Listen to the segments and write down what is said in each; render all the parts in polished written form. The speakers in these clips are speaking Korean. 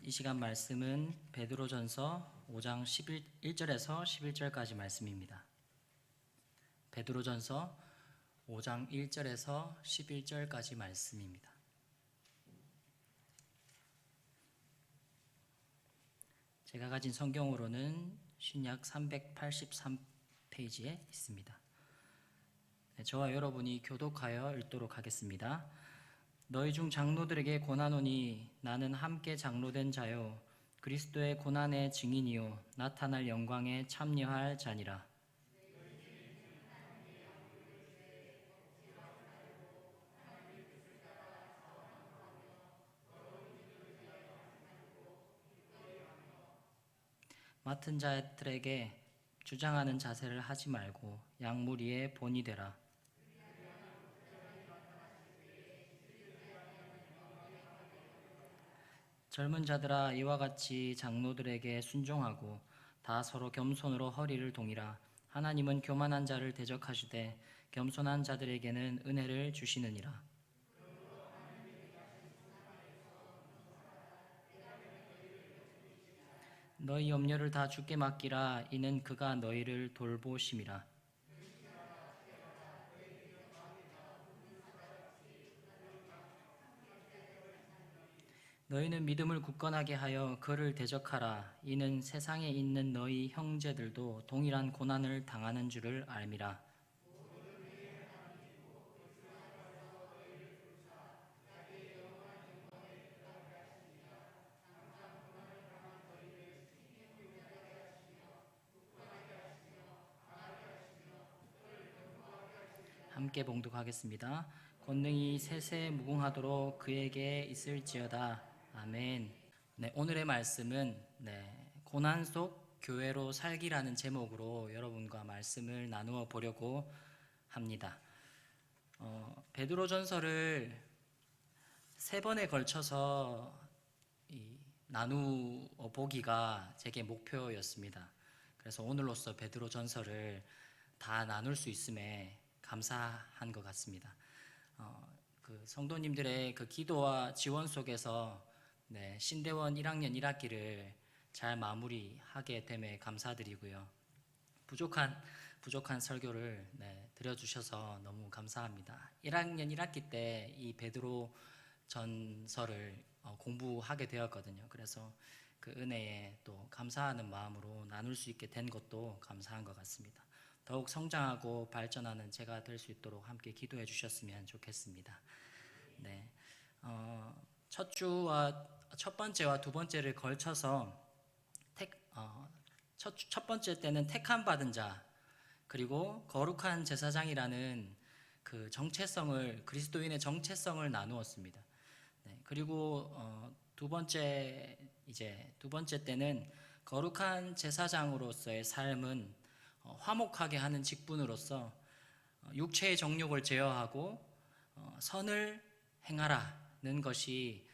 이 시간 말씀은 베드로전서 5장 1절에서 11절까지 말씀입니다. 베드로전서 5장 1절에서 11절까지 말씀입니다. 제가 가진 성경으로는 신약 383페이지에 있습니다. 저와 여러분이 교독하여 읽도록 하겠습니다. 너희 중 장로들에게 권하노니 나는 함께 장로된 자요 그리스도의 고난의 증인이요 나타날 영광에 참여할 자니라. 맡은 자들에게 주장하는 자세를 하지 말고 양무리의 본이 되라. 젊은 자들아 이와 같이 장로들에게 순종하고 다 서로 겸손으로 허리를 동이라. 하나님은 교만한 자를 대적하시되 겸손한 자들에게는 은혜를 주시느니라. 너희 염려를 다 주께 맡기라. 이는 그가 너희를 돌보심이라. 너희는 믿음을 굳건하게 하여 그를 대적하라. 이는 세상에 있는 너희 형제들도 동일한 고난을 당하는 줄을 알미라. 함께 봉독하겠습니다. 권능이 세세 무궁하도록 그에게 있을지어다. 아멘. 네, 오늘의 말씀은 고난 속 교회로 살기라는 제목으로 여러분과 말씀을 나누어 보려고 합니다. 베드로전서를 3번에 걸쳐서 나누어 보기가 제게 목표였습니다. 그래서 오늘로써 베드로전서를 다 나눌 수 있음에 감사한 것 같습니다. 그 성도님들의 그 기도와 지원 속에서 신대원 1학년 1학기를 잘 마무리하게 됨에 감사드리고요. 부족한 설교를 드려주셔서 너무 감사합니다. 1학년 1학기 때 이 베드로 전서를 공부하게 되었거든요. 그래서 그 은혜에 또 감사하는 마음으로 나눌 수 있게 된 것도 감사한 것 같습니다. 더욱 성장하고 발전하는 제가 될 수 있도록 함께 기도해 주셨으면 좋겠습니다. 첫 번째와 두 번째를 걸쳐서 첫 번째 때는 택함 받은 자 그리고 거룩한 제사장이라는 그 정체성을 그리스도인의 정체성을 나누었습니다. 그리고 두 번째 때는 거룩한 제사장으로서의 삶은 화목하게 하는 직분으로서 육체의 정욕을 제어하고 선을 행하라는 것이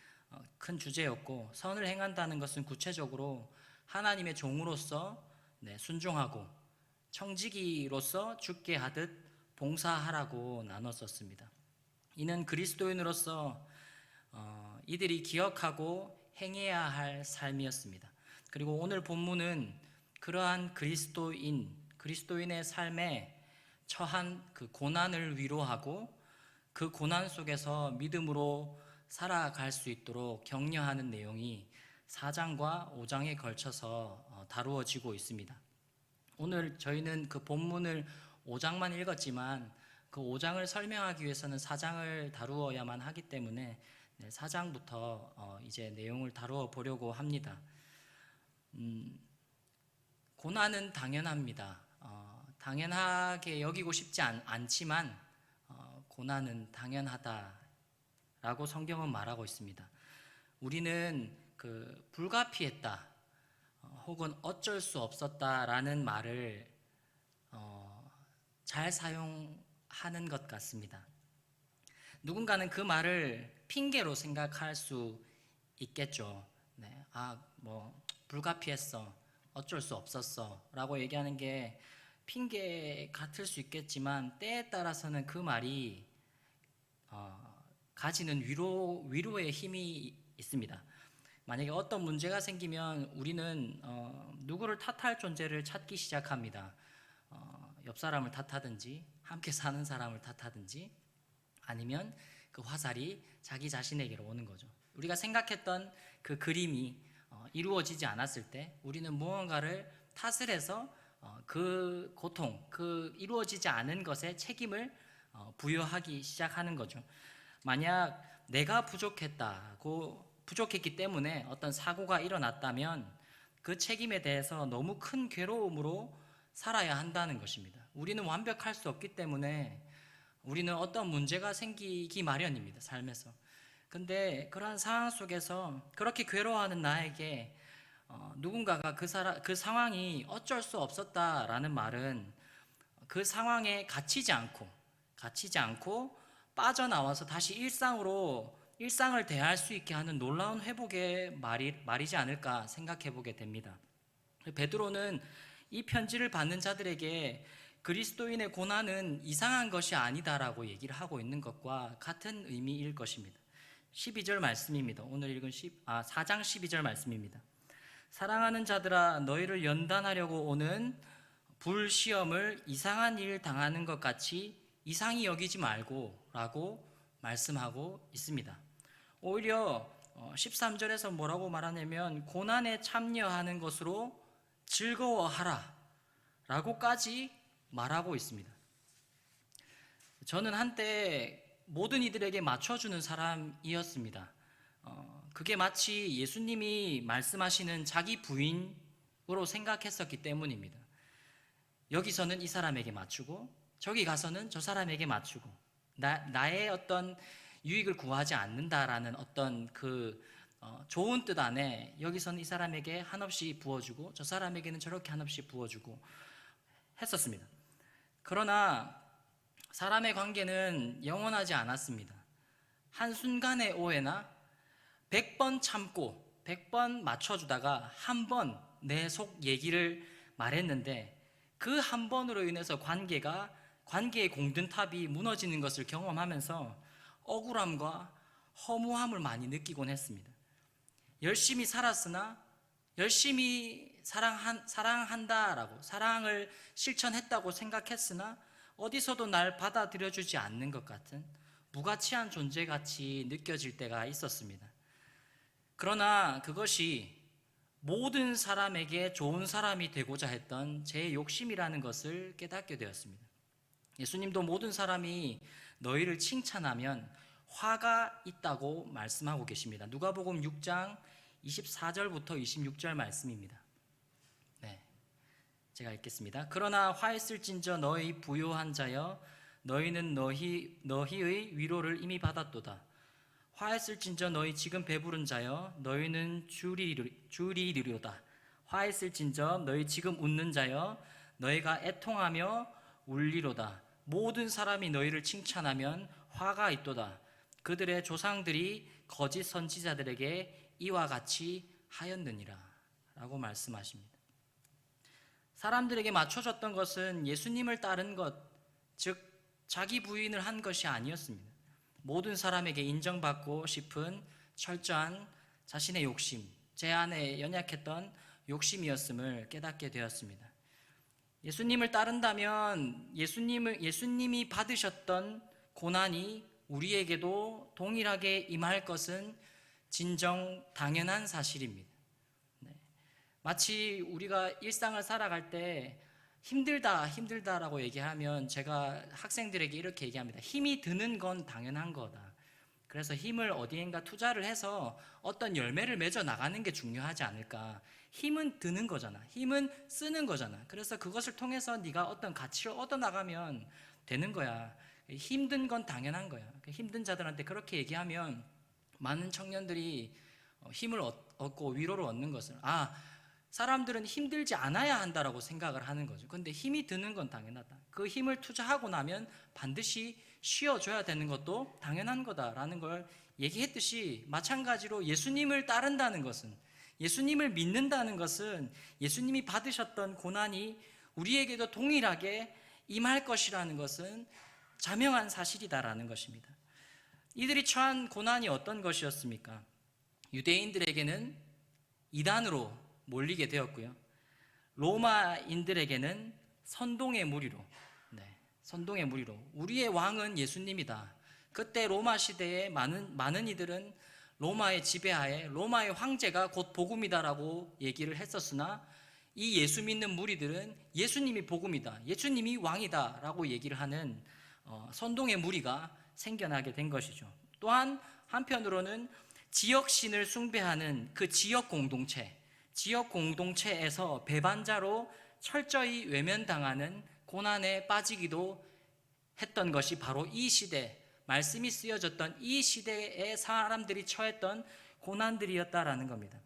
큰 주제였고, 선을 행한다는 것은 구체적으로 하나님의 종으로서 순종하고 청지기로서 주께 하듯 봉사하라고 나눴었습니다. 이는 그리스도인으로서 이들이 기억하고 행해야 할 삶이었습니다. 그리고 오늘 본문은 그러한 그리스도인의 삶에 처한 그 고난을 위로하고 그 고난 속에서 믿음으로 살아갈 수 있도록 격려하는 내용이 4장과 5장에 걸쳐서 다루어지고 있습니다. 오늘 저희는 그 본문을 5장만 읽었지만 그 5장을 설명하기 위해서는 4장을 다루어야만 하기 때문에 4장부터 이제 내용을 다루어 보려고 합니다. 고난은 당연합니다. 당연하게 여기고 싶지 않지만 고난은 당연하다라고 성경은 말하고 있습니다. 우리는 그 불가피했다 혹은 어쩔 수 없었다라는 말을 잘 사용하는 것 같습니다. 누군가는 그 말을 핑계로 생각할 수 있겠죠. 불가피했어, 어쩔 수 없었어 라고 얘기하는 게 핑계 같을 수 있겠지만 때에 따라서는 그 말이 가지는 위로의 힘이 있습니다. 만약에 어떤 문제가 생기면 우리는 누구를 탓할 존재를 찾기 시작합니다. 옆 사람을 탓하든지 함께 사는 사람을 탓하든지 아니면 그 화살이 자기 자신에게로 오는 거죠. 우리가 생각했던 그 그림이 이루어지지 않았을 때 우리는 무언가를 탓을 해서 그 고통, 그 이루어지지 않은 것에 책임을 부여하기 시작하는 거죠. 만약 내가 부족했기 때문에 어떤 사고가 일어났다면 그 책임에 대해서 너무 큰 괴로움으로 살아야 한다는 것입니다. 우리는 완벽할 수 없기 때문에 우리는 어떤 문제가 생기기 마련입니다, 삶에서. 근데 그러한 상황 속에서 그렇게 괴로워하는 나에게 누군가가 그 상황이 어쩔 수 없었다라는 말은 그 상황에 갇히지 않고 빠져나와서 다시 일상을 대할 수 있게 하는 놀라운 회복의 말이지 않을까 생각해 보게 됩니다. 베드로는 이 편지를 받는 자들에게 그리스도인의 고난은 이상한 것이 아니다라고 얘기를 하고 있는 것과 같은 의미일 것입니다. 12절 말씀입니다. 오늘 읽은 4장 12절 말씀입니다. 사랑하는 자들아, 너희를 연단하려고 오는 불시험을 이상한 일 당하는 것 같이 이상히 여기지 말고 라고 말씀하고 있습니다. 오히려 13절에서 뭐라고 말하냐면 고난에 참여하는 것으로 즐거워하라 라고까지 말하고 있습니다. 저는 한때 모든 이들에게 맞춰주는 사람이었습니다. 그게 마치 예수님이 말씀하시는 자기 부인으로 생각했었기 때문입니다. 여기서는 이 사람에게 맞추고 저기 가서는 저 사람에게 맞추고 나의 어떤 유익을 구하지 않는다라는 어떤 그 좋은 뜻 안에 여기서는 이 사람에게 한없이 부어주고 저 사람에게는 저렇게 한없이 부어주고 했었습니다. 그러나 사람의 관계는 영원하지 않았습니다. 한순간의 오해나 100번 참고 100번 맞춰주다가 한 번 내 속 얘기를 말했는데 그 한 번으로 인해서 관계의 공든탑이 무너지는 것을 경험하면서 억울함과 허무함을 많이 느끼곤 했습니다. 열심히 살았으나 열심히 사랑한다라고 사랑을 실천했다고 생각했으나 어디서도 날 받아들여주지 않는 것 같은 무가치한 존재같이 느껴질 때가 있었습니다. 그러나 그것이 모든 사람에게 좋은 사람이 되고자 했던 제 욕심이라는 것을 깨닫게 되었습니다. 예수님도 모든 사람이 너희를 칭찬하면 화가 있다고 말씀하고 계십니다. 누가복음 6장 24절부터 26절 말씀입니다. 네, 제가 읽겠습니다. 그러나 화했을진저 너희 부요한 자여 너희는 너희의 위로를 이미 받았도다. 화했을진저 너희 지금 배부른 자여 너희는 주리리로다. 화했을진저 너희 지금 웃는 자여 너희가 애통하며 울리로다. 모든 사람이 너희를 칭찬하면 화가 있도다. 그들의 조상들이 거짓 선지자들에게 이와 같이 하였느니라 라고 말씀하십니다. 사람들에게 맞춰졌던 것은 예수님을 따른 것, 즉 자기 부인을 한 것이 아니었습니다. 모든 사람에게 인정받고 싶은 철저한 자신의 욕심, 제 안에 연약했던 욕심이었음을 깨닫게 되었습니다. 예수님을 따른다면 예수님이 받으셨던 고난이 우리에게도 동일하게 임할 것은 진정 당연한 사실입니다. 네. 마치 우리가 일상을 살아갈 때 힘들다라고 얘기하면 제가 학생들에게 이렇게 얘기합니다. 힘이 드는 건 당연한 거다. 그래서 힘을 어디엔가 투자를 해서 어떤 열매를 맺어 나가는 게 중요하지 않을까. 힘은 드는 거잖아. 힘은 쓰는 거잖아. 그래서 그것을 통해서 네가 어떤 가치를 얻어나가면 되는 거야. 힘든 건 당연한 거야. 힘든 자들한테 그렇게 얘기하면 많은 청년들이 힘을 얻고 위로를 얻는 것을 사람들은 힘들지 않아야 한다라고 생각을 하는 거죠. 근데 힘이 드는 건 당연하다. 그 힘을 투자하고 나면 반드시 쉬어줘야 되는 것도 당연한 거다라는 걸 얘기했듯이 마찬가지로 예수님을 따른다는 것은, 예수님을 믿는다는 것은 예수님이 받으셨던 고난이 우리에게도 동일하게 임할 것이라는 것은 자명한 사실이다라는 것입니다. 이들이 처한 고난이 어떤 것이었습니까? 유대인들에게는 이단으로 몰리게 되었고요. 로마인들에게는 선동의 무리로, 선동의 무리로 우리의 왕은 예수님이다. 그때 로마 시대에 많은 이들은 로마의 지배하에 로마의 황제가 곧 복음이다라고 얘기를 했었으나 이 예수 믿는 무리들은 예수님이 복음이다, 예수님이 왕이다라고 얘기를 하는 선동의 무리가 생겨나게 된 것이죠. 또한 한편으로는 지역신을 숭배하는 그 지역 공동체에서 배반자로 철저히 외면당하는 고난에 빠지기도 했던 것이 바로 이 시대, 말씀이 쓰여졌던 이 시대의 사람들이 처했던 고난들이었다라는 겁니다.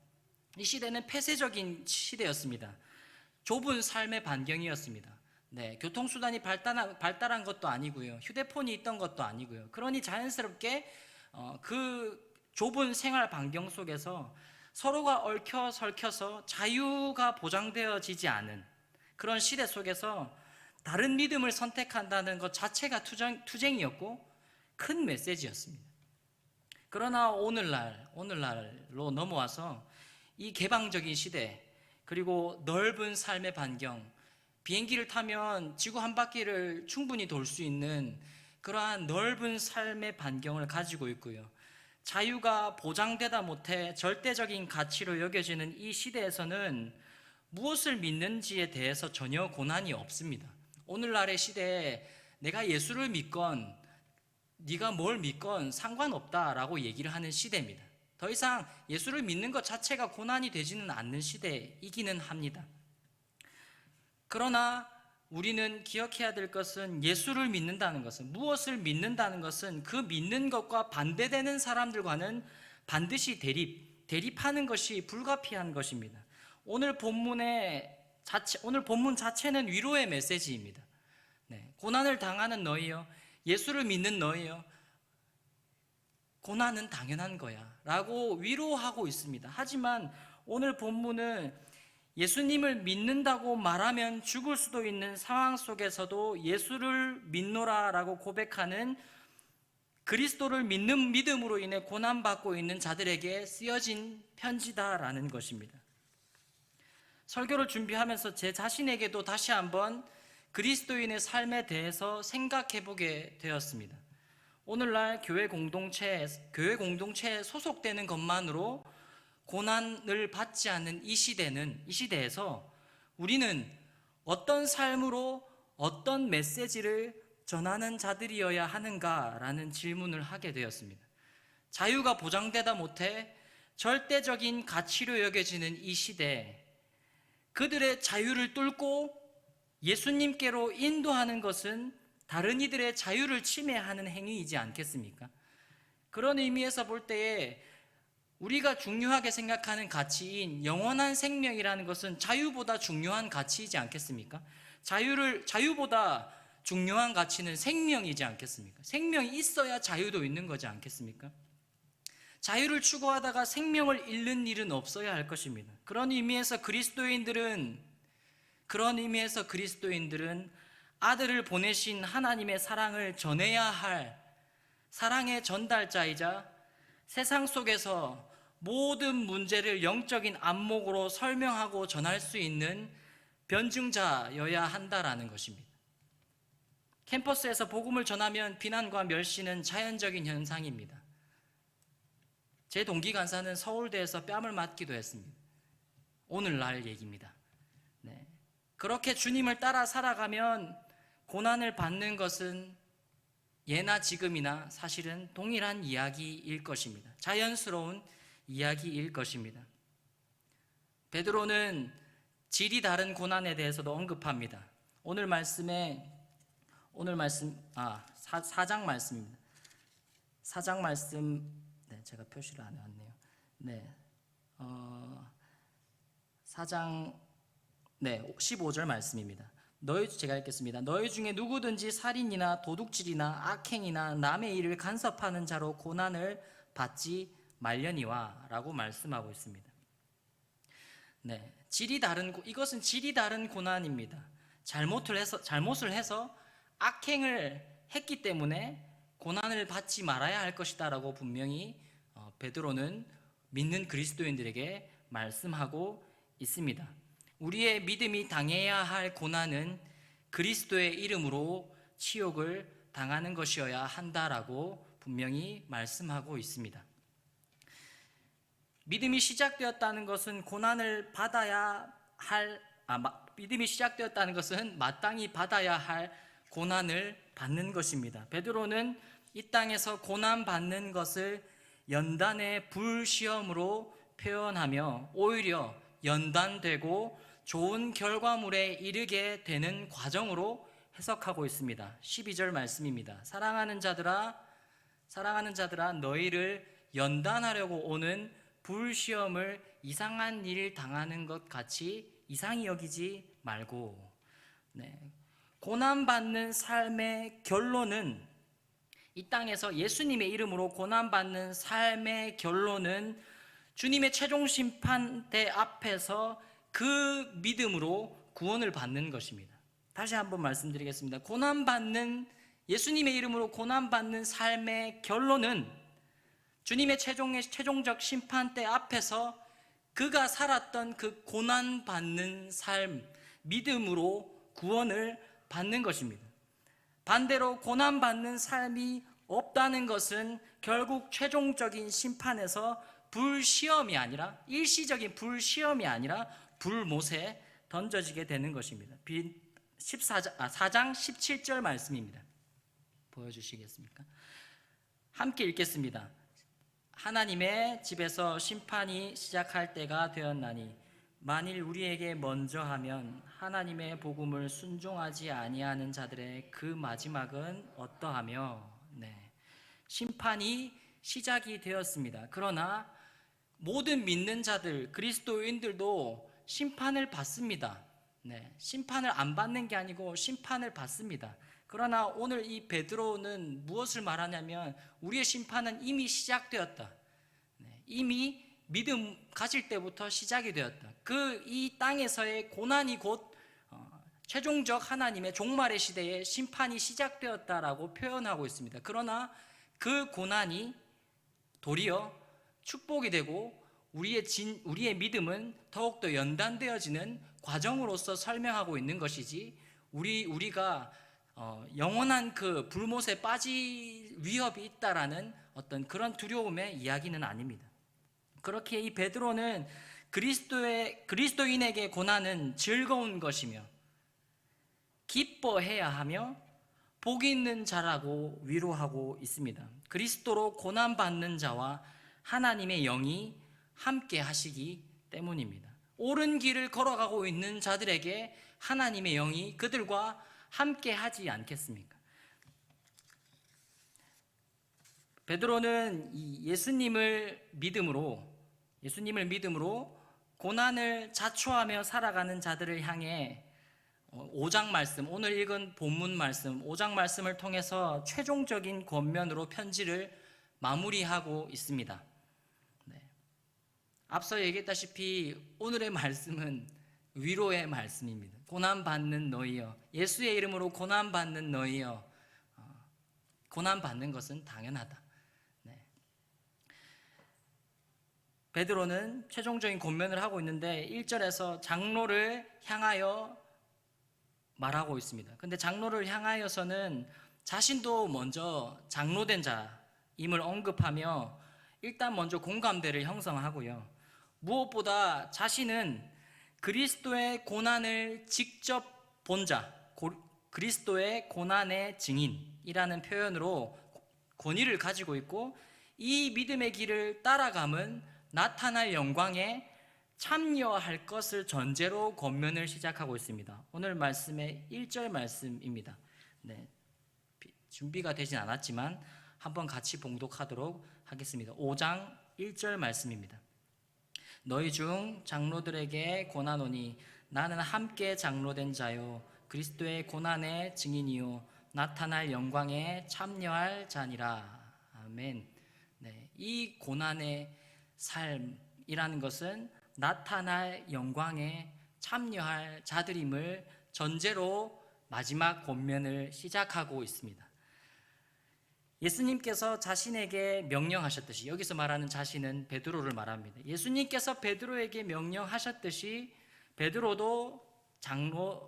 이 시대는 폐쇄적인 시대였습니다. 좁은 삶의 반경이었습니다. 교통수단이 발달한 것도 아니고요, 휴대폰이 있던 것도 아니고요. 그러니 자연스럽게 그 좁은 생활 반경 속에서 서로가 얽혀 설켜서 자유가 보장되어지지 않은 그런 시대 속에서 다른 믿음을 선택한다는 것 자체가 투쟁이었고 큰 메시지였습니다. 그러나 오늘날로 넘어와서 이 개방적인 시대, 그리고 넓은 삶의 반경, 비행기를 타면 지구 한 바퀴를 충분히 돌 수 있는 그러한 넓은 삶의 반경을 가지고 있고요, 자유가 보장되다 못해 절대적인 가치로 여겨지는 이 시대에서는 무엇을 믿는지에 대해서 전혀 고난이 없습니다. 오늘날의 시대에 내가 예수를 믿건 네가 뭘 믿건 상관없다라고 얘기를 하는 시대입니다. 더 이상 예수를 믿는 것 자체가 고난이 되지는 않는 시대이기는 합니다. 그러나 우리는 기억해야 될 것은, 예수를 믿는다는 것은, 무엇을 믿는다는 것은 그 믿는 것과 반대되는 사람들과는 반드시 대립하는 것이 불가피한 것입니다. 오늘 본문 자체는 위로의 메시지입니다. 고난을 당하는 너희여, 예수를 믿는 너희여, 고난은 당연한 거야 라고 위로하고 있습니다. 하지만 오늘 본문은 예수님을 믿는다고 말하면 죽을 수도 있는 상황 속에서도 예수를 믿노라 라고 고백하는, 그리스도를 믿는 믿음으로 인해 고난받고 있는 자들에게 쓰여진 편지다라는 것입니다. 설교를 준비하면서 제 자신에게도 다시 한번 그리스도인의 삶에 대해서 생각해보게 되었습니다. 오늘날 교회 공동체에 소속되는 것만으로 고난을 받지 않는 이 시대에서 우리는 어떤 삶으로 어떤 메시지를 전하는 자들이어야 하는가라는 질문을 하게 되었습니다. 자유가 보장되다 못해 절대적인 가치로 여겨지는 이 시대, 그들의 자유를 뚫고 예수님께로 인도하는 것은 다른 이들의 자유를 침해하는 행위이지 않겠습니까? 그런 의미에서 볼 때에 우리가 중요하게 생각하는 가치인 영원한 생명이라는 것은 자유보다 중요한 가치이지 않겠습니까? 자유보다 중요한 가치는 생명이지 않겠습니까? 생명이 있어야 자유도 있는 거지 않겠습니까? 자유를 추구하다가 생명을 잃는 일은 없어야 할 것입니다. 그런 의미에서 그리스도인들은 아들을 보내신 하나님의 사랑을 전해야 할 사랑의 전달자이자 세상 속에서 모든 문제를 영적인 안목으로 설명하고 전할 수 있는 변증자여야 한다라는 것입니다. 캠퍼스에서 복음을 전하면 비난과 멸시는 자연적인 현상입니다. 제 동기 간사는 서울대에서 뺨을 맞기도 했습니다. 오늘날 얘기입니다. 그렇게 주님을 따라 살아가면 고난을 받는 것은 예나 지금이나 사실은 동일한 이야기일 것입니다. 자연스러운 이야기일 것입니다. 베드로는 질이 다른 고난에 대해서도 언급합니다. 오늘 말씀 4장 말씀입니다. 4장 말씀, 제가 표시를 안 해왔네요. 4장 15절 말씀입니다. 제가 읽겠습니다. 너희 중에 누구든지 살인이나 도둑질이나 악행이나 남의 일을 간섭하는 자로 고난을 받지 말려니와 라고 말씀하고 있습니다. 이것은 질이 다른 고난입니다. 잘못을 해서 악행을 했기 때문에 고난을 받지 말아야 할 것이다 라고 분명히 베드로는 믿는 그리스도인들에게 말씀하고 있습니다. 우리의 믿음이 당해야 할 고난은 그리스도의 이름으로 치욕을 당하는 것이어야 한다라고 분명히 말씀하고 있습니다. 믿음이 시작되었다는 것은 믿음이 시작되었다는 것은 마땅히 받아야 할 고난을 받는 것입니다. 베드로는 이 땅에서 고난 받는 것을 연단의 불시험으로 표현하며 오히려 연단되고 좋은 결과물에 이르게 되는 과정으로 해석하고 있습니다. 12절 말씀입니다. 사랑하는 자들아 너희를 연단하려고 오는 불시험을 이상한 일 당하는 것 같이 이상히 여기지 말고. 고난받는 삶의 결론은, 이 땅에서 예수님의 이름으로 고난받는 삶의 결론은 주님의 최종 심판대 앞에서 그 믿음으로 구원을 받는 것입니다. 다시 한번 말씀드리겠습니다. 예수님의 이름으로 고난받는 삶의 결론은 주님의 최종적 심판대 앞에서 그가 살았던 그 고난받는 삶, 믿음으로 구원을 받는 것입니다. 반대로 고난받는 삶이 없다는 것은 결국 최종적인 심판에서 불시험이 아니라, 일시적인 불시험이 아니라 불못에 던져지게 되는 것입니다. 4장 17절 말씀입니다. 보여주시겠습니까? 함께 읽겠습니다. 하나님의 집에서 심판이 시작할 때가 되었나니 만일 우리에게 먼저 하면 하나님의 복음을 순종하지 아니하는 자들의 그 마지막은 어떠하며. 심판이 시작이 되었습니다. 그러나 모든 믿는 자들, 그리스도인들도 심판을 받습니다. 심판을 안 받는 게 아니고 심판을 받습니다. 그러나 오늘 이 베드로는 무엇을 말하냐면 우리의 심판은 이미 시작되었다. 이미 믿음 가질 때부터 시작이 되었다. 이 땅에서의 고난이 곧 최종적 하나님의 종말의 시대에 심판이 시작되었다라고 표현하고 있습니다. 그러나 그 고난이 도리어 축복이 되고 우리의 믿음은 더욱더 연단되어지는 과정으로서 설명하고 있는 것이지, 우리가 영원한 그 불못에 빠질 위협이 있다라는 어떤 그런 두려움의 이야기는 아닙니다. 그렇게 이 베드로는 그리스도인에게 고난은 즐거운 것이며 기뻐해야 하며 복이 있는 자라고 위로하고 있습니다. 그리스도로 고난받는 자와 하나님의 영이 함께 하시기 때문입니다. 옳은 길을 걸어가고 있는 자들에게 하나님의 영이 그들과 함께 하지 않겠습니까? 베드로는 예수님을 믿음으로 고난을 자초하며 살아가는 자들을 향해 5장 말씀, 오늘 읽은 본문 말씀 5장 말씀을 통해서 최종적인 권면으로 편지를 마무리하고 있습니다. 앞서 얘기했다시피 오늘의 말씀은 위로의 말씀입니다. 고난받는 너희여, 예수의 이름으로 고난받는 너희여, 고난받는 것은 당연하다. 베드로는 최종적인 권면을 하고 있는데 1절에서 장로를 향하여 말하고 있습니다. 근데 장로를 향하여서는 자신도 먼저 장로된 자임을 언급하며 일단 먼저 공감대를 형성하고요. 무엇보다 자신은 그리스도의 고난을 직접 본 자, 그리스도의 고난의 증인이라는 표현으로 권위를 가지고 있고, 이 믿음의 길을 따라감은 나타날 영광에 참여할 것을 전제로 권면을 시작하고 있습니다. 오늘 말씀의 1절 말씀입니다. 준비가 되진 않았지만 한번 같이 봉독하도록 하겠습니다. 5장 1절 말씀입니다. 너희 중 장로들에게 권하노니 나는 함께 장로된 자요 그리스도의 고난의 증인이요 나타날 영광에 참여할 자니라. 아멘. 이 고난의 삶이라는 것은 나타날 영광에 참여할 자들임을 전제로 마지막 권면을 시작하고 있습니다. 예수님께서 자신에게 명령하셨듯이, 여기서 말하는 자신은 베드로를 말합니다. 예수님께서 베드로에게 명령하셨듯이 베드로도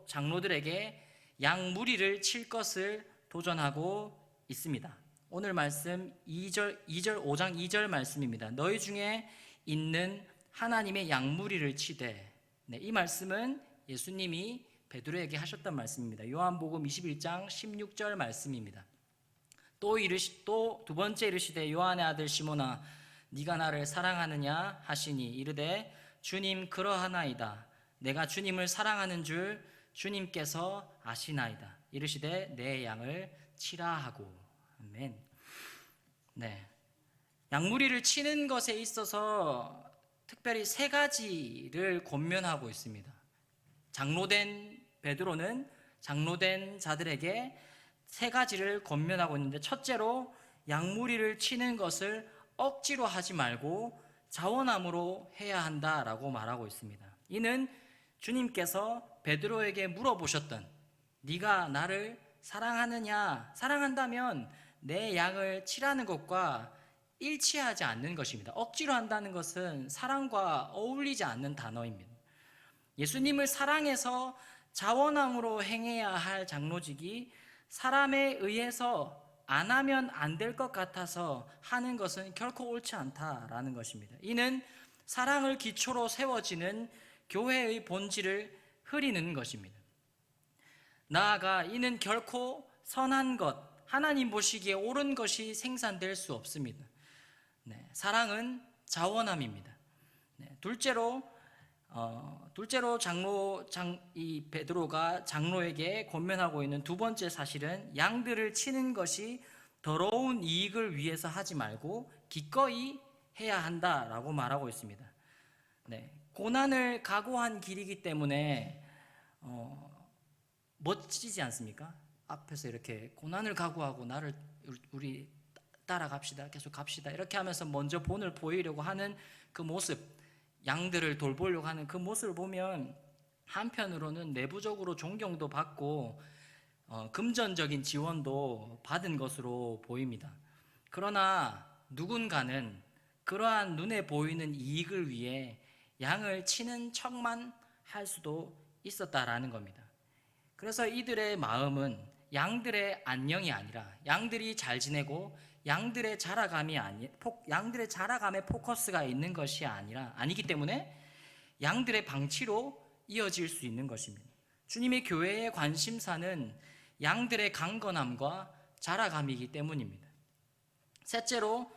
장로들에게 양 무리를 칠 것을 도전하고 있습니다. 오늘 말씀 5장 2절 말씀입니다. 너희 중에 있는 하나님의 양 무리를 치되. 이 말씀은 예수님이 베드로에게 하셨던 말씀입니다. 요한복음 21장 16절 말씀입니다. 또 두 번째 이르시되 요한의 아들 시몬아 네가 나를 사랑하느냐 하시니 이르되 주님 그러하나이다. 내가 주님을 사랑하는 줄 주님께서 아시나이다. 이르시되 내 양을 치라 하고. 아멘. 양무리를 치는 것에 있어서 특별히 세 가지를 권면하고 있습니다. 장로된 베드로는 장로된 자들에게 세 가지를 권면하고 있는데, 첫째로 양무리를 치는 것을 억지로 하지 말고 자원함으로 해야 한다라고 말하고 있습니다. 이는 주님께서 베드로에게 물어보셨던 네가 나를 사랑하느냐, 사랑한다면 내 양을 치라는 것과 일치하지 않는 것입니다. 억지로 한다는 것은 사랑과 어울리지 않는 단어입니다. 예수님을 사랑해서 자원함으로 행해야 할 장로직이 사람에 의해서 안 하면 안 될 것 같아서 하는 것은 결코 옳지 않다라는 것입니다. 이는 사랑을 기초로 세워지는 교회의 본질을 흐리는 것입니다. 나아가 이는 결코 선한 것, 하나님 보시기에 옳은 것이 생산될 수 없습니다. 사랑은 자원함입니다. 둘째로 이 베드로가 장로에게 권면하고 있는 두 번째 사실은 양들을 치는 것이 더러운 이익을 위해서 하지 말고 기꺼이 해야 한다라고 말하고 있습니다. 고난을 각오한 길이기 때문에 멋지지 않습니까? 앞에서 이렇게 고난을 각오하고 나를 우리 따라갑시다, 계속 갑시다 이렇게 하면서 먼저 본을 보이려고 하는 그 모습, 양들을 돌보려고 하는 그 모습을 보면 한편으로는 내부적으로 존경도 받고 금전적인 지원도 받은 것으로 보입니다. 그러나 누군가는 그러한 눈에 보이는 이익을 위해 양을 치는 척만 할 수도 있었다라는 겁니다. 그래서 이들의 마음은 양들의 안녕이 아니라, 양들이 잘 지내고 양들의 자라감에 포커스가 있는 것이 아니기 때문에 양들의 방치로 이어질 수 있는 것입니다. 주님의 교회의 관심사는 양들의 강건함과 자라감이기 때문입니다. 셋째로,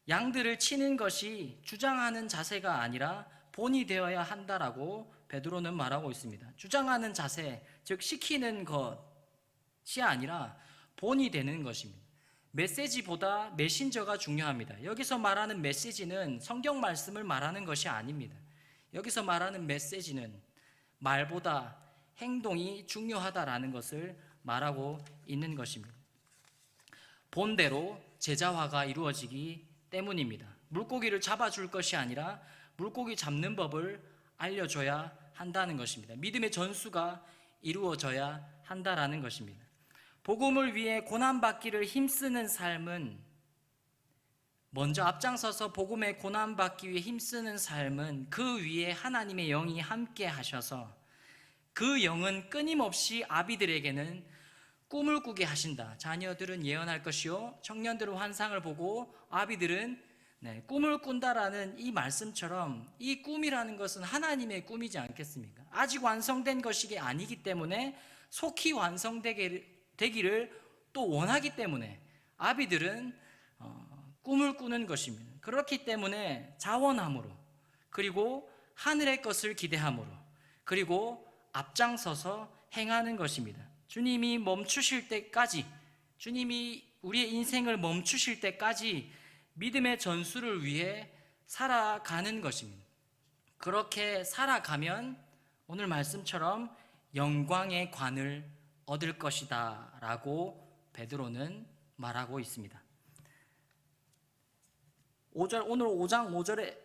양들을 치는 것이 주장하는 자세가 아니라 본이 되어야 한다라고 베드로는 말하고 있습니다. 주장하는 자세, 즉 시키는 것이 아니라 본이 되는 것입니다. 메시지보다 메신저가 중요합니다. 여기서 말하는 메시지는 성경 말씀을 말하는 것이 아닙니다. 여기서 말하는 메시지는 말보다 행동이 중요하다라는 것을 말하고 있는 것입니다. 본대로 제자화가 이루어지기 때문입니다. 물고기를 잡아줄 것이 아니라 물고기 잡는 법을 알려줘야 한다는 것입니다. 믿음의 전수가 이루어져야 한다라는 것입니다. 복음을 위해 고난받기를 힘쓰는 삶은, 먼저 앞장서서 복음에 고난받기 위해 힘쓰는 삶은 그 위에 하나님의 영이 함께 하셔서 그 영은 끊임없이 아비들에게는 꿈을 꾸게 하신다. 자녀들은 예언할 것이요 청년들은 환상을 보고 아비들은 꿈을 꾼다라는 이 말씀처럼 이 꿈이라는 것은 하나님의 꿈이지 않겠습니까? 아직 완성된 것이 아니기 때문에 속히 완성되기를 또 원하기 때문에 아비들은 꿈을 꾸는 것입니다. 그렇기 때문에 자원함으로, 그리고 하늘의 것을 기대함으로, 그리고 앞장서서 행하는 것입니다. 주님이 멈추실 때까지, 주님이 우리의 인생을 멈추실 때까지 믿음의 전수를 위해 살아가는 것입니다. 그렇게 살아가면 오늘 말씀처럼 영광의 관을 얻을 것이다 라고 베드로는 말하고 있습니다. 오늘 5장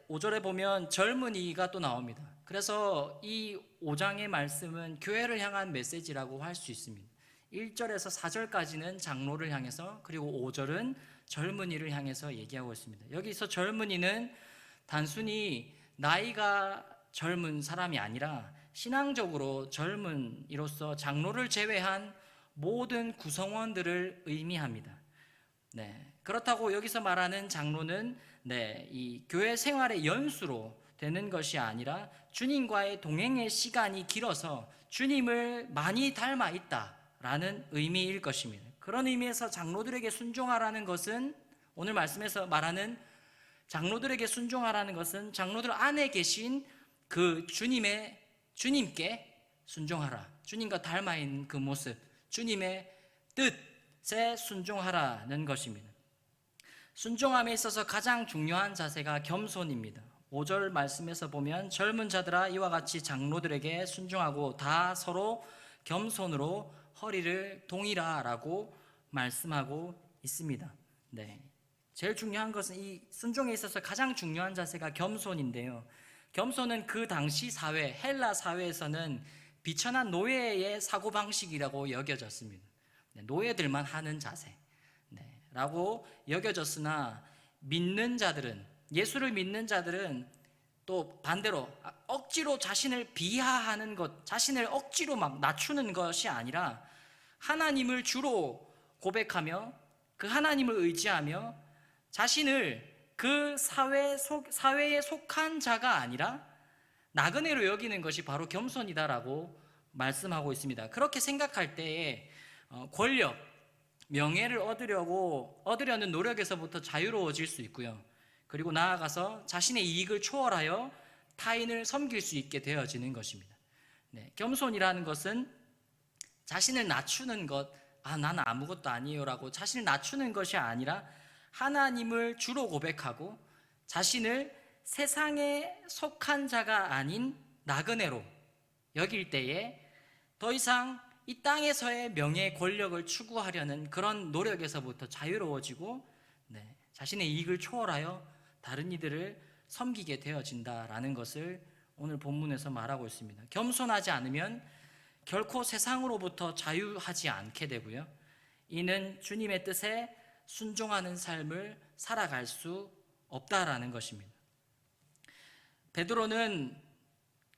5절에 보면 젊은이가 또 나옵니다. 그래서 이 5장의 말씀은 교회를 향한 메시지라고 할 수 있습니다. 1절에서 4절까지는 장로를 향해서, 그리고 5절은 젊은이를 향해서 얘기하고 있습니다. 여기서 젊은이는 단순히 나이가 젊은 사람이 아니라 신앙적으로 젊은이로서 장로를 제외한 모든 구성원들을 의미합니다. 그렇다고 여기서 말하는 장로는 이 교회 생활의 연수로 되는 것이 아니라 주님과의 동행의 시간이 길어서 주님을 많이 닮아 있다라는 의미일 것입니다. 그런 의미에서 장로들에게 순종하라는 것은, 오늘 말씀에서 말하는 장로들에게 순종하라는 것은 장로들 안에 계신 그 주님께 순종하라, 주님과 닮아 있는 그 모습, 주님의 뜻에 순종하라는 것입니다. 순종함에 있어서 가장 중요한 자세가 겸손입니다. 5절 말씀에서 보면 젊은 자들아 이와 같이 장로들에게 순종하고 다 서로 겸손으로 허리를 동이라 라고 말씀하고 있습니다. 제일 중요한 것은 이 순종에 있어서 가장 중요한 자세가 겸손인데요. 겸손은 그 당시 사회, 헬라 사회에서는 비천한 노예의 사고방식이라고 여겨졌습니다. 노예들만 하는 자세 라고 여겨졌으나 믿는 자들은, 예수를 믿는 자들은 또 반대로 억지로 자신을 비하하는 것, 자신을 억지로 막 낮추는 것이 아니라 하나님을 주로 고백하며 그 하나님을 의지하며 자신을 그 사회에 속한 자가 아니라 나그네로 여기는 것이 바로 겸손이다라고 말씀하고 있습니다. 그렇게 생각할 때에 권력, 명예를 얻으려는 노력에서부터 자유로워질 수 있고요. 그리고 나아가서 자신의 이익을 초월하여 타인을 섬길 수 있게 되어지는 것입니다. 겸손이라는 것은 자신을 낮추는 것, 나는 아무것도 아니에요 라고 자신을 낮추는 것이 아니라 하나님을 주로 고백하고 자신을 세상에 속한 자가 아닌 나그네로 여길 때에 더 이상 이 땅에서의 명예, 권력을 추구하려는 그런 노력에서부터 자유로워지고 자신의 이익을 초월하여 다른 이들을 섬기게 되어진다라는 것을 오늘 본문에서 말하고 있습니다. 겸손하지 않으면 결코 세상으로부터 자유하지 않게 되고요. 이는 주님의 뜻에 순종하는 삶을 살아갈 수 없다라는 것입니다. 베드로는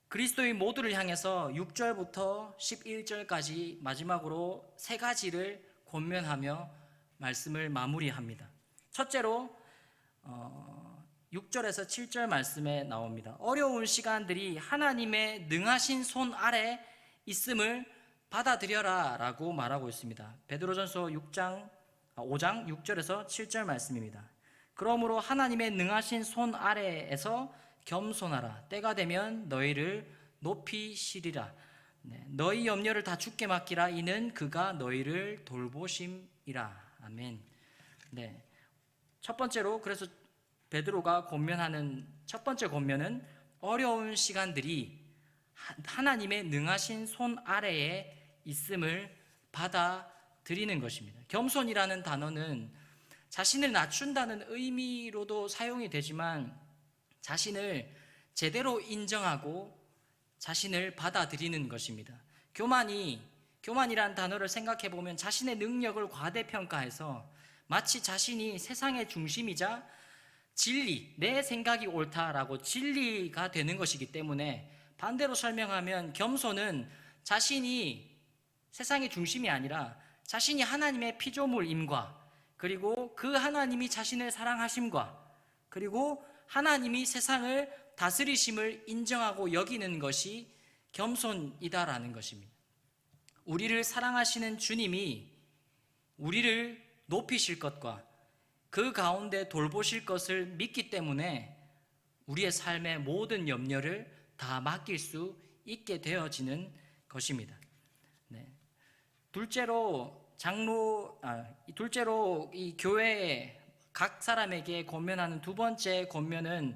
그리스도인 모두를 향해서 6절부터 11절까지 마지막으로 세 가지를 권면하며 말씀을 마무리합니다. 첫째로 6절에서 7절 말씀에 나옵니다. 어려운 시간들이 하나님의 능하신 손 아래 있음을 받아들여라 라고 말하고 있습니다. 베드로전서 5장 6절에서 7절 말씀입니다. 그러므로 하나님의 능하신 손 아래에서 겸손하라. 때가 되면 너희를 높이시리라. 너희 염려를 다 주께 맡기라. 이는 그가 너희를 돌보심이라. 아멘. 첫 번째로, 그래서 베드로가 권면하는 첫 번째 권면은 어려운 시간들이 하나님의 능하신 손 아래에 있음을 받아들이는 것입니다. 겸손이라는 단어는 자신을 낮춘다는 의미로도 사용이 되지만 자신을 제대로 인정하고 자신을 받아들이는 것입니다. 교만이란 단어를 생각해 보면 자신의 능력을 과대평가해서 마치 자신이 세상의 중심이자 진리, 내 생각이 옳다라고 진리가 되는 것이기 때문에, 반대로 설명하면 겸손은 자신이 세상의 중심이 아니라 자신이 하나님의 피조물임과, 그리고 그 하나님이 자신을 사랑하심과, 그리고 하나님이 세상을 다스리심을 인정하고 여기는 것이 겸손이다라는 것입니다. 우리를 사랑하시는 주님이 우리를 높이실 것과 그 가운데 돌보실 것을 믿기 때문에 우리의 삶의 모든 염려를 다 맡길 수 있게 되어지는 것입니다. 둘째로 이 교회에 각 사람에게 권면하는 두 번째 권면은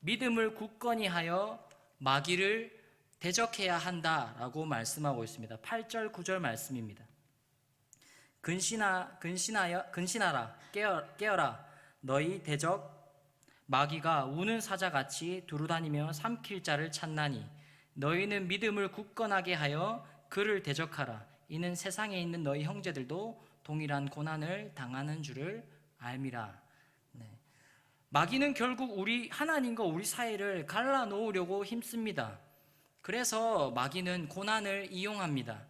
믿음을 굳건히 하여 마귀를 대적해야 한다라고 말씀하고 있습니다. 8절 9절 말씀입니다. 근신하라 깨어라 너희 대적 마귀가 우는 사자같이 두루다니며 삼킬 자를 찾나니 너희는 믿음을 굳건하게 하여 그를 대적하라. 이는 세상에 있는 너희 형제들도 동일한 고난을 당하는 줄을 알미라. 네. 마귀는 결국 우리 하나님과 우리 사이를 갈라놓으려고 힘씁니다. 그래서 마귀는 고난을 이용합니다.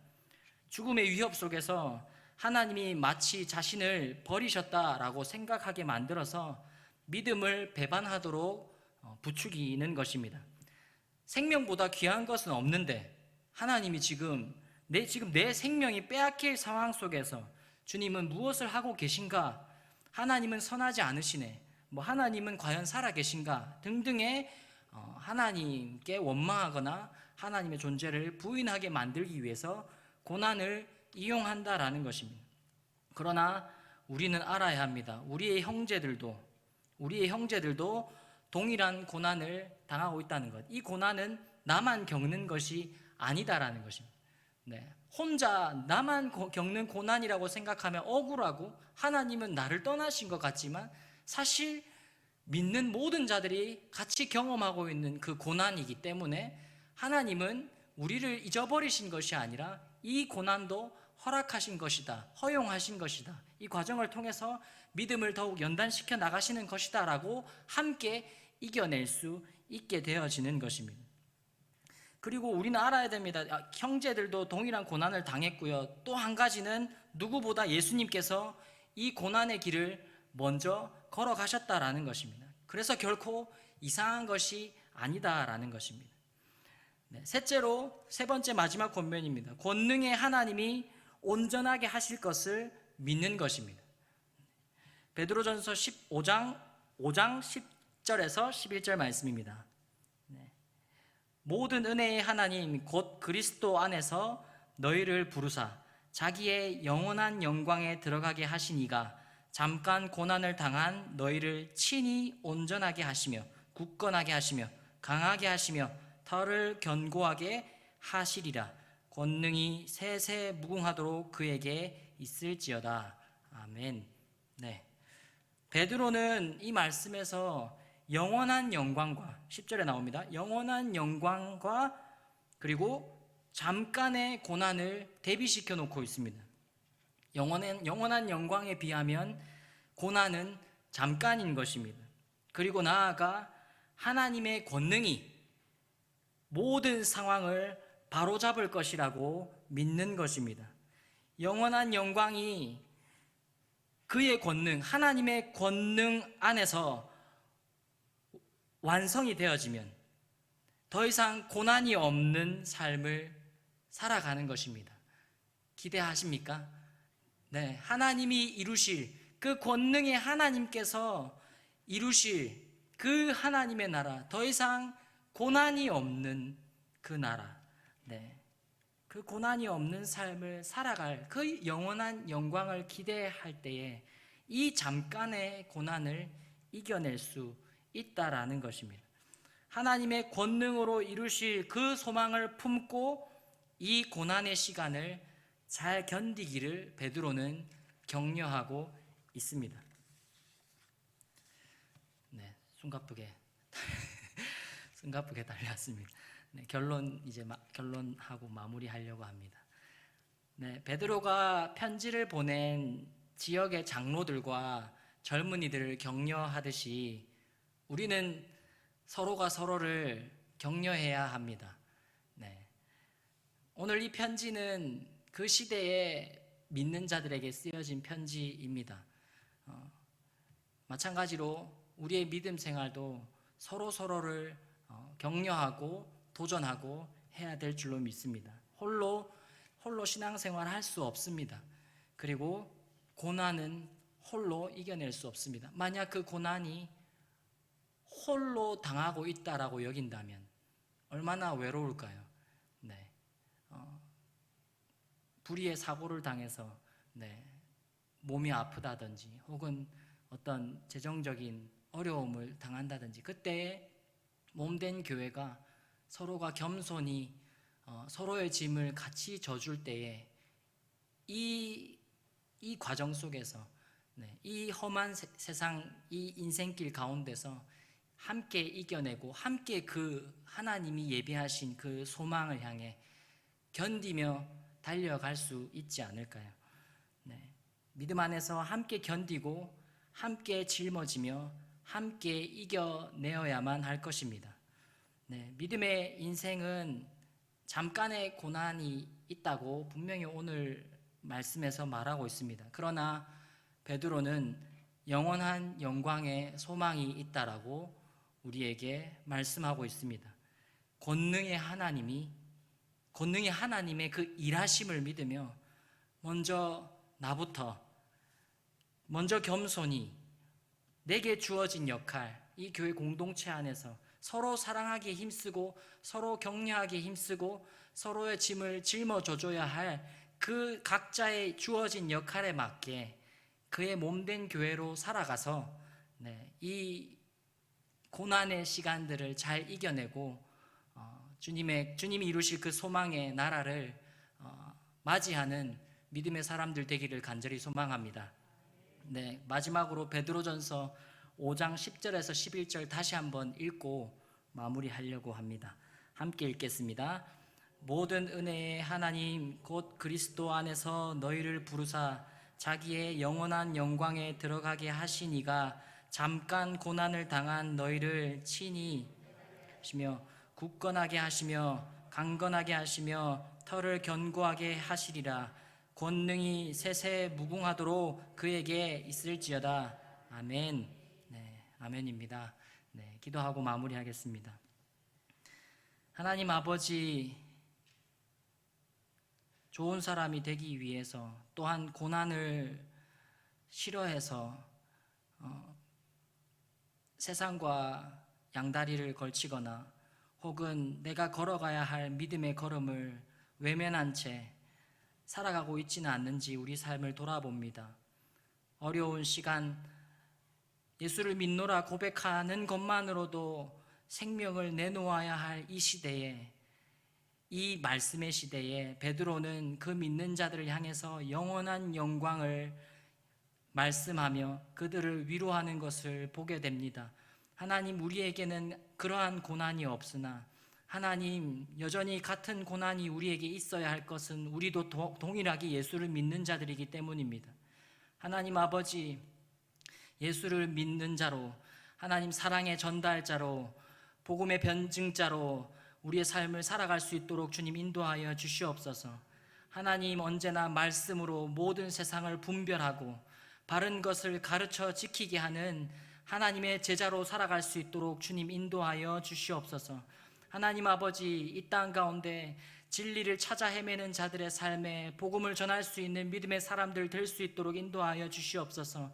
죽음의 위협 속에서 하나님이 마치 자신을 버리셨다라고 생각하게 만들어서 믿음을 배반하도록 부추기는 것입니다. 생명보다 귀한 것은 없는데 하나님이 지금 내 생명이 빼앗길 상황 속에서 주님은 무엇을 하고 계신가? 하나님은 선하지 않으시네. 하나님은 과연 살아 계신가? 등등의 하나님께 원망하거나 하나님의 존재를 부인하게 만들기 위해서 고난을 이용한다라는 것입니다. 그러나 우리는 알아야 합니다. 우리의 형제들도 동일한 고난을 당하고 있다는 것. 이 고난은 나만 겪는 것이 아니다라는 것입니다. 네. 혼자 나만 겪는 고난이라고 생각하면 억울하고 하나님은 나를 떠나신 것 같지만 사실 믿는 모든 자들이 같이 경험하고 있는 그 고난이기 때문에 하나님은 우리를 잊어버리신 것이 아니라 이 고난도 허락하신 것이다, 허용하신 것이다, 이 과정을 통해서 믿음을 더욱 연단시켜 나가시는 것이다 라고 함께 이겨낼 수 있게 되어지는 것입니다. 그리고 우리는 알아야 됩니다. 형제들도 동일한 고난을 당했고요. 또 한 가지는 누구보다 예수님께서 이 고난의 길을 먼저 걸어가셨다라는 것입니다. 그래서 결코 이상한 것이 아니다라는 것입니다. 네, 셋째로 세 번째 마지막 권면입니다. 권능의 하나님이 온전하게 하실 것을 믿는 것입니다. 베드로전서 5장 10절에서 11절 말씀입니다. 네. 모든 은혜의 하나님 곧 그리스도 안에서 너희를 부르사 자기의 영원한 영광에 들어가게 하신 이가 잠깐 고난을 당한 너희를 친히 온전하게 하시며 굳건하게 하시며 강하게 하시며 털을 견고하게 하시리라. 권능이 세세 무궁하도록 그에게 있을지어다. 아멘. 네. 베드로는 이 말씀에서 영원한 영광과 10절에 나옵니다. 영원한 영광과 그리고 잠깐의 고난을 대비시켜 놓고 있습니다. 영원한 영광에 비하면 고난은 잠깐인 것입니다. 그리고 나아가 하나님의 권능이 모든 상황을 바로잡을 것이라고 믿는 것입니다. 영원한 영광이 그의 권능, 하나님의 권능 안에서 완성이 되어지면 더 이상 고난이 없는 삶을 살아가는 것입니다. 기대하십니까? 네, 하나님이 이루실 그 권능의 하나님께서 이루실 그 하나님의 나라, 더 이상 고난이 없는 그 나라, 네, 그 고난이 없는 삶을 살아갈 그 영원한 영광을 기대할 때에 이 잠깐의 고난을 이겨낼 수 있다라는 것입니다. 하나님의 권능으로 이루실 그 소망을 품고 이 고난의 시간을 잘 견디기를 베드로는 격려하고 있습니다. 네, 숨가쁘게 달렸습니다. 네, 결론하고 마무리하려고 합니다. 네, 베드로가 편지를 보낸 지역의 장로들과 젊은이들을 격려하듯이 우리는 서로가 서로를 격려해야 합니다. 네, 오늘 이 편지는 그 시대에 믿는 자들에게 쓰여진 편지입니다. 마찬가지로 우리의 믿음 생활도 서로를 격려하고 도전하고 해야 될 줄로 믿습니다. 홀로 신앙생활 할 수 없습니다. 그리고 고난은 홀로 이겨낼 수 없습니다. 만약 그 고난이 홀로 당하고 있다라고 여긴다면 얼마나 외로울까요? 네, 불의의 사고를 당해서 몸이 아프다든지 혹은 어떤 재정적인 어려움을 당한다든지 그때 몸된 교회가 서로가 겸손히 서로의 짐을 같이 져줄 때에 이 과정 속에서 이 험한 세상, 이 인생길 가운데서 함께 이겨내고 함께 그 하나님이 예비하신 그 소망을 향해 견디며 달려갈 수 있지 않을까요? 네. 믿음 안에서 함께 견디고 함께 짊어지며 함께 이겨내어야만 할 것입니다. 네. 믿음의 인생은 잠깐의 고난이 있다고 분명히 오늘 말씀에서 말하고 있습니다. 그러나 베드로는 영원한 영광의 소망이 있다라고 우리에게 말씀하고 있습니다. 권능의 하나님의 그 일하심을 믿으며 먼저 겸손히 내게 주어진 역할, 이 교회 공동체 안에서 서로 사랑하기에 힘쓰고 서로 격려하기에 힘쓰고 서로의 짐을 짊어져줘야 할 그 각자의 주어진 역할에 맞게 그의 몸된 교회로 살아가서 이 고난의 시간들을 잘 이겨내고 주님이 이루실 그 소망의 나라를 맞이하는 믿음의 사람들 되기를 간절히 소망합니다. 네, 마지막으로 베드로전서 5장 10절에서 11절 다시 한번 읽고 마무리하려고 합니다. 함께 읽겠습니다. 모든 은혜의 하나님 곧 그리스도 안에서 너희를 부르사 자기의 영원한 영광에 들어가게 하시니가 잠깐 고난을 당한 너희를 친히 하시며 굳건하게 하시며 강건하게 하시며 털을 견고하게 하시리라. 권능이 세세 무궁하도록 그에게 있을지어다. 아멘. 네, 아멘입니다. 네, 기도하고 마무리하겠습니다. 하나님 아버지, 좋은 사람이 되기 위해서 또한 고난을 싫어해서 세상과 양다리를 걸치거나 혹은 내가 걸어가야 할 믿음의 걸음을 외면한 채 살아가고 있지는 않는지 우리 삶을 돌아봅니다. 어려운 시간, 예수를 믿노라 고백하는 것만으로도 생명을 내놓아야 할 이 시대에, 이 말씀의 시대에 베드로는 그 믿는 자들을 향해서 영원한 영광을 말씀하며 그들을 위로하는 것을 보게 됩니다. 하나님, 우리에게는 그러한 고난이 없으나 하나님, 여전히 같은 고난이 우리에게 있어야 할 것은 우리도 동일하게 예수를 믿는 자들이기 때문입니다. 하나님 아버지, 예수를 믿는 자로, 하나님 사랑의 전달자로, 복음의 변증자로 우리의 삶을 살아갈 수 있도록 주님 인도하여 주시옵소서. 하나님, 언제나 말씀으로 모든 세상을 분별하고 바른 것을 가르쳐 지키게 하는 하나님의 제자로 살아갈 수 있도록 주님 인도하여 주시옵소서. 하나님 아버지, 이 땅 가운데 진리를 찾아 헤매는 자들의 삶에 복음을 전할 수 있는 믿음의 사람들 될 수 있도록 인도하여 주시옵소서.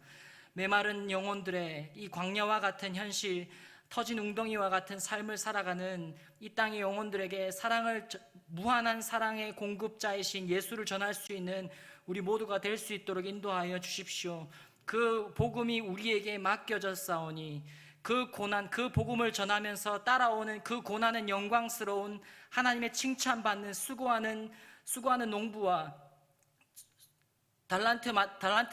메마른 영혼들의 이 광야와 같은 현실, 터진 웅덩이와 같은 삶을 살아가는 이 땅의 영혼들에게 무한한 사랑의 공급자이신 예수를 전할 수 있는 우리 모두가 될 수 있도록 인도하여 주십시오. 그 복음이 우리에게 맡겨졌사오니 그 고난, 그 복음을 전하면서 따라오는 그 고난은 영광스러운 하나님의 칭찬받는 수고하는 농부와 달란트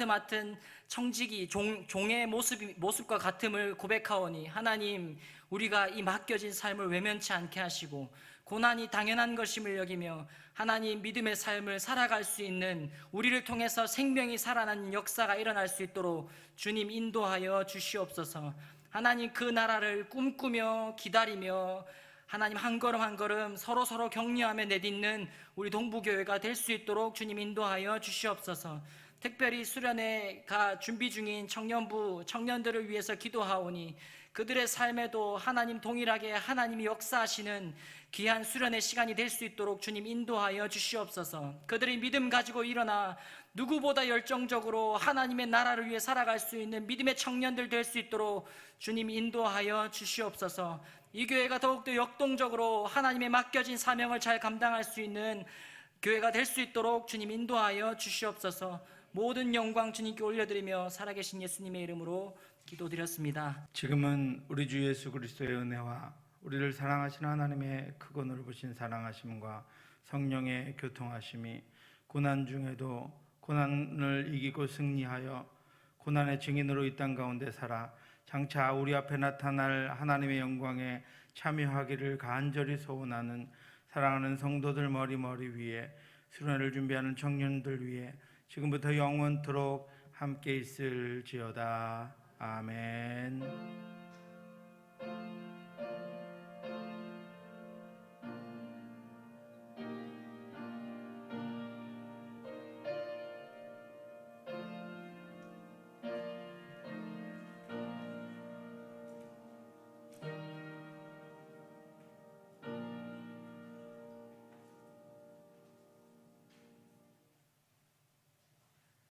맡은 청지기 종의 모습과 같음을 고백하오니, 하나님, 우리가 이 맡겨진 삶을 외면치 않게 하시고 고난이 당연한 것임을 여기며 하나님, 믿음의 삶을 살아갈 수 있는, 우리를 통해서 생명이 살아나는 역사가 일어날 수 있도록 주님 인도하여 주시옵소서. 하나님, 그 나라를 꿈꾸며 기다리며 하나님 한 걸음 한 걸음 서로 격려하며 내딛는 우리 동부교회가 될 수 있도록 주님 인도하여 주시옵소서. 특별히 수련회 준비 중인 청년들을 위해서 기도하오니 그들의 삶에도 하나님 동일하게 하나님이 역사하시는 귀한 수련의 시간이 될 수 있도록 주님 인도하여 주시옵소서. 그들이 믿음 가지고 일어나 누구보다 열정적으로 하나님의 나라를 위해 살아갈 수 있는 믿음의 청년들 될 수 있도록 주님 인도하여 주시옵소서. 이 교회가 더욱더 역동적으로 하나님의 맡겨진 사명을 잘 감당할 수 있는 교회가 될 수 있도록 주님 인도하여 주시옵소서. 모든 영광 주님께 올려드리며 살아계신 예수님의 이름으로 기도드렸습니다. 지금은 우리 주 예수 그리스도의 은혜와 우리를 사랑하시는 하나님의 크고 넓으신 사랑하심과 성령의 교통하심이 고난 중에도 고난을 이기고 승리하여 고난의 증인으로 이 땅 가운데 살아 장차 우리 앞에 나타날 하나님의 영광에 참여하기를 간절히 소원하는 사랑하는 성도들 머리 위에 수련을 준비하는 청년들 위해 지금부터 영원토록 함께 있을지어다. 아멘.